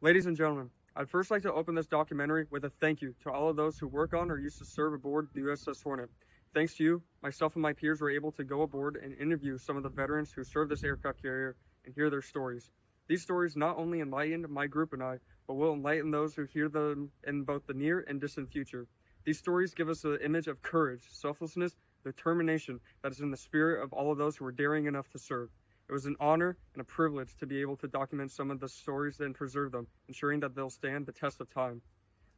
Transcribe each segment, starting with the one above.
Ladies and gentlemen, I'd first like to open this documentary with a thank you to all of those who work on or used to serve aboard the USS Hornet. Thanks to you, myself and my peers were able to go aboard and interview some of the veterans who served this aircraft carrier and hear their stories. These stories not only enlightened my group and I, but will enlighten those who hear them in both the near and distant future. These stories give us an image of courage, selflessness, determination that is in the spirit of all of those who were daring enough to serve. It was an honor and a privilege to be able to document some of the stories and preserve them, ensuring that they'll stand the test of time.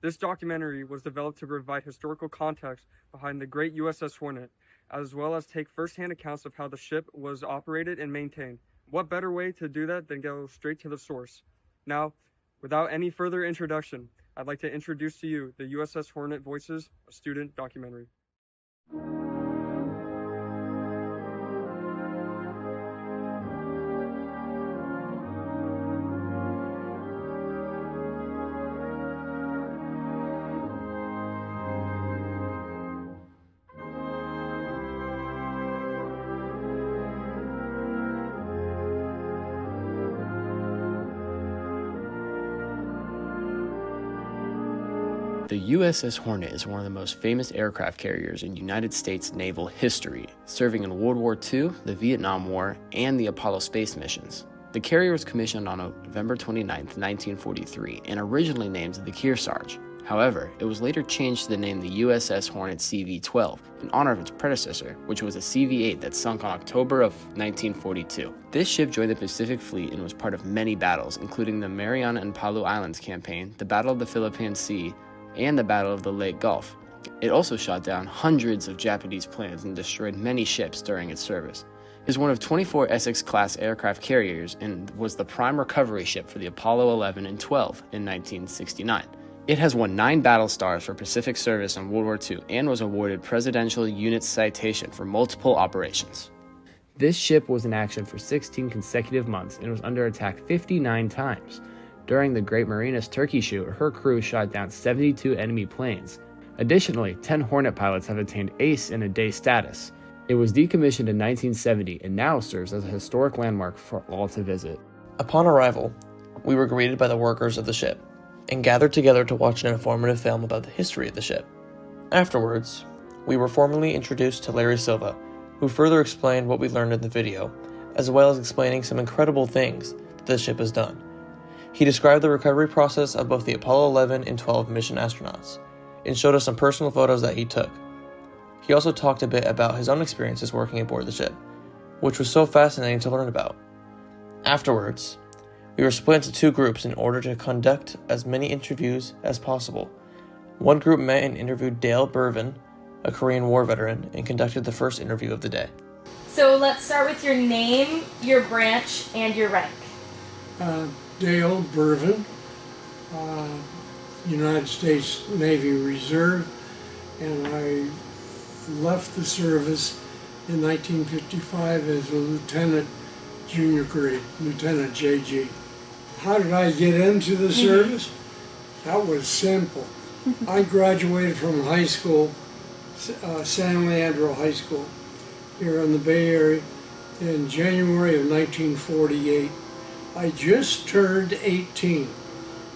This documentary was developed to provide historical context behind the great USS Hornet, as well as take firsthand accounts of how the ship was operated and maintained. What better way to do that than go straight to the source? Now, without any further introduction, I'd like to introduce to you the USS Hornet Voices, a student documentary. The USS Hornet is one of the most famous aircraft carriers in United States naval history, serving in World War II, the Vietnam War, and the Apollo space missions. The carrier was commissioned on November 29, 1943, and originally named the Kearsarge. However, it was later changed to the name the USS Hornet CV-12 in honor of its predecessor, which was a CV-8 that sunk on October of 1942. This ship joined the Pacific Fleet and was part of many battles, including the Mariana and Palau Islands campaign, the Battle of the Philippine Sea, and the Battle of the Lake Gulf. It also shot down hundreds of Japanese planes and destroyed many ships during its service. It is one of 24 Essex-class aircraft carriers and was the prime recovery ship for the Apollo 11 and 12 in 1969. It has won 9 battle stars for Pacific service in World War II and was awarded Presidential Unit Citation for multiple operations. This ship was in action for 16 consecutive months and was under attack 59 times. During the Great Marinas Turkey Shoot, her crew shot down 72 enemy planes. Additionally, 10 Hornet pilots have attained Ace in a Day status. It was decommissioned in 1970 and now serves as a historic landmark for all to visit. Upon arrival, we were greeted by the workers of the ship and gathered together to watch an informative film about the history of the ship. Afterwards, we were formally introduced to Larry Silva, who further explained what we learned in the video, as well as explaining some incredible things that the ship has done. He described the recovery process of both the Apollo 11 and 12 mission astronauts, and showed us some personal photos that he took. He also talked a bit about his own experiences working aboard the ship, which was so fascinating to learn about. Afterwards, we were split into 2 groups in order to conduct as many interviews as possible. One group met and interviewed Dale Burvin, a Korean War veteran, and conducted the first interview of the day. So let's start with your name, your branch, and your rank. Dale Burvin, United States Navy Reserve, and I left the service in 1955 as a lieutenant, junior grade, Lieutenant JG. How did I get into the service? That was simple. I graduated from high school, San Leandro High School, here in the Bay Area in January of 1948. I just turned 18.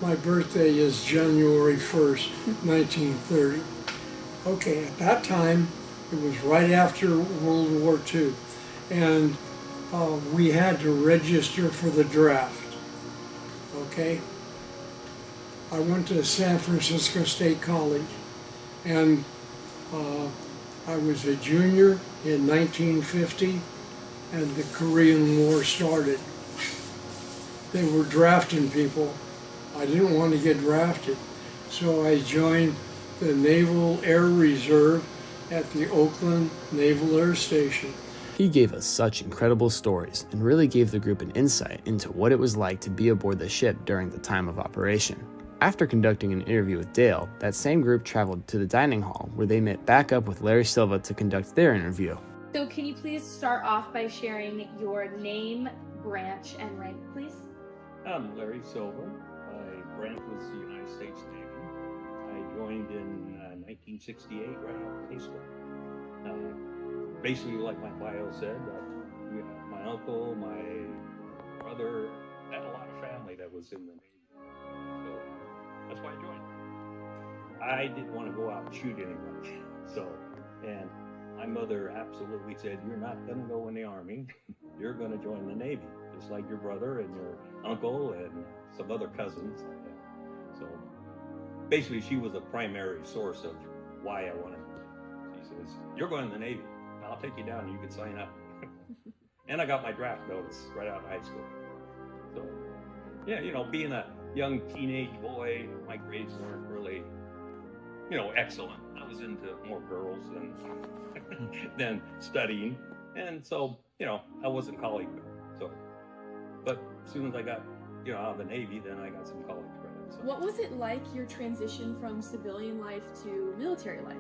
My birthday is January 1st, 1930. Okay, at that time, it was right after World War II, and we had to register for the draft. Okay? I went to San Francisco State College, and I was a junior in 1950, and the Korean War started. They were drafting people. I didn't want to get drafted, so I joined the Naval Air Reserve at the Oakland Naval Air Station. He gave us such incredible stories and really gave the group an insight into what it was like to be aboard the ship during the time of operation. After conducting an interview with Dale, that same group traveled to the dining hall where they met back up with Larry Silva to conduct their interview. So can you please start off by sharing your name, branch, and rank, please? I'm Larry Silva. My branch was the United States Navy. I joined in 1968 right out of high school. Basically, like my bio said, my uncle, my brother, and a lot of family that was in the Navy. So that's why I joined. I didn't want to go out and shoot anybody. So, and my mother absolutely said, "You're not going to go in the Army. You're going to join the Navy, just like your brother and your uncle and some other cousins." So basically, she was a primary source of why I wanted to. She says, "You're going to the Navy. I'll take you down and you can sign up." And I got my draft notice right out of high school. So, yeah, you know, being a young teenage boy, my grades weren't really, you know, excellent. I was into more girls than studying. And so, you know, I wasn't college. So, but as soon as I got, you know, out of the Navy, then I got some college credits. So. What was it like, your transition from civilian life to military life?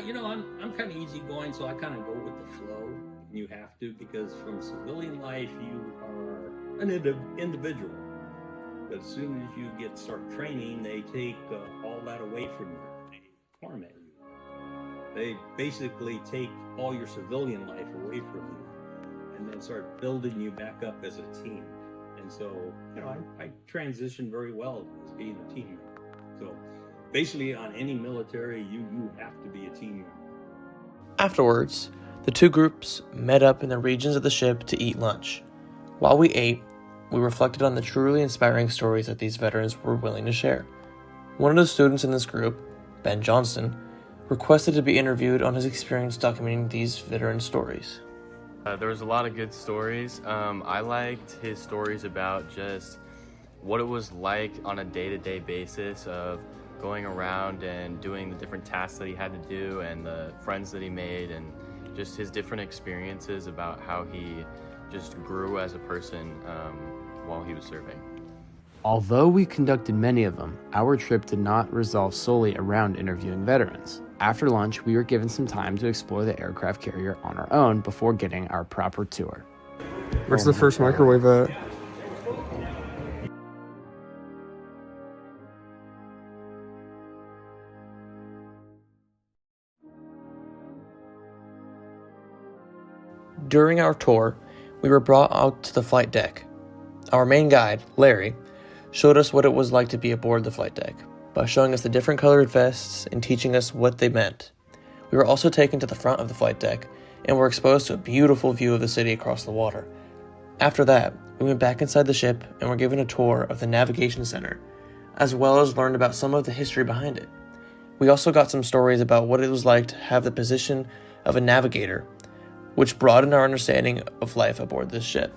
You know, I'm kind of easygoing, so I kind of go with the flow. You have to, because from civilian life, you are an individual. But as soon as you start training, they take all that away from you. They torment you. They basically take all your civilian life away from you and then start building you back up as a team. And so, you know, I transitioned very well as being a team member. So basically on any military, you have to be a team member. Afterwards, the two groups met up in the regions of the ship to eat lunch. While we ate, we reflected on the truly inspiring stories that these veterans were willing to share. One of the students in this group, Ben Johnston, requested to be interviewed on his experience documenting these veteran stories. There was a lot of good stories. I liked his stories about just what it was like on a day-to-day basis of going around and doing the different tasks that he had to do and the friends that he made and just his different experiences about how he just grew as a person while he was serving. Although we conducted many of them, our trip did not resolve solely around interviewing veterans. After lunch, we were given some time to explore the aircraft carrier on our own before getting our proper tour. Where's the first microwave at? During our tour, we were brought out to the flight deck. Our main guide, Larry, showed us what it was like to be aboard the flight deck by showing us the different colored vests and teaching us what they meant. We were also taken to the front of the flight deck and were exposed to a beautiful view of the city across the water. After that, we went back inside the ship and were given a tour of the navigation center, as well as learned about some of the history behind it. We also got some stories about what it was like to have the position of a navigator, which broadened our understanding of life aboard this ship.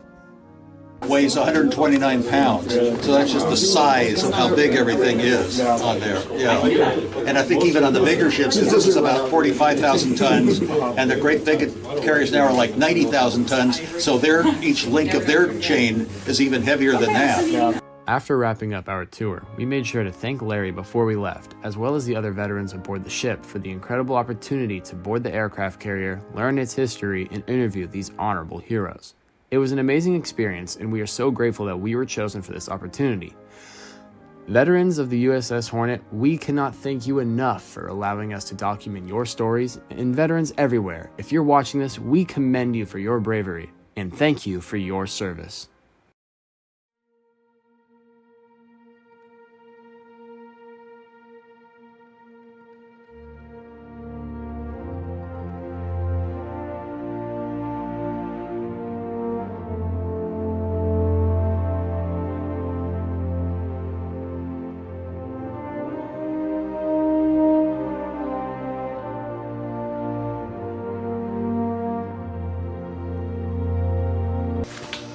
Weighs 129 pounds, so that's just the size of how big everything is on there. Yeah, and I think even on the bigger ships, this is about 45,000 tons, and the great big carriers now are like 90,000 tons. So each link of their chain is even heavier than that. After wrapping up our tour, we made sure to thank Larry before we left, as well as the other veterans aboard the ship for the incredible opportunity to board the aircraft carrier, learn its history, and interview these honorable heroes. It was an amazing experience, and we are so grateful that we were chosen for this opportunity. Veterans of the USS Hornet, we cannot thank you enough for allowing us to document your stories, and veterans everywhere, if you're watching this, we commend you for your bravery, and thank you for your service.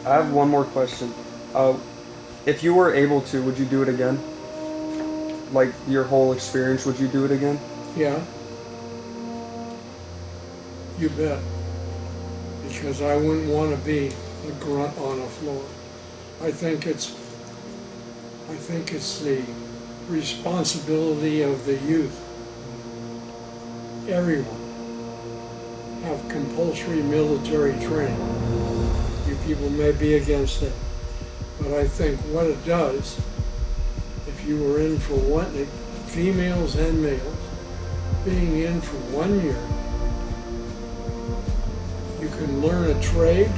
I have one more question. If you were able to, would you do it again? Like your whole experience, would you do it again? Yeah. You bet. Because I wouldn't want to be a grunt on a floor. I think it's the responsibility of the youth. Everyone have compulsory military training. You people may be against it, but I think what it does, if you were in for one, females and males, being in for 1 year, you can learn a trade,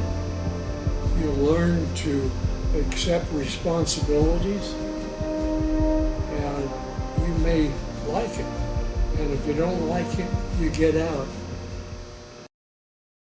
you learn to accept responsibilities, if you don't like it, you get out.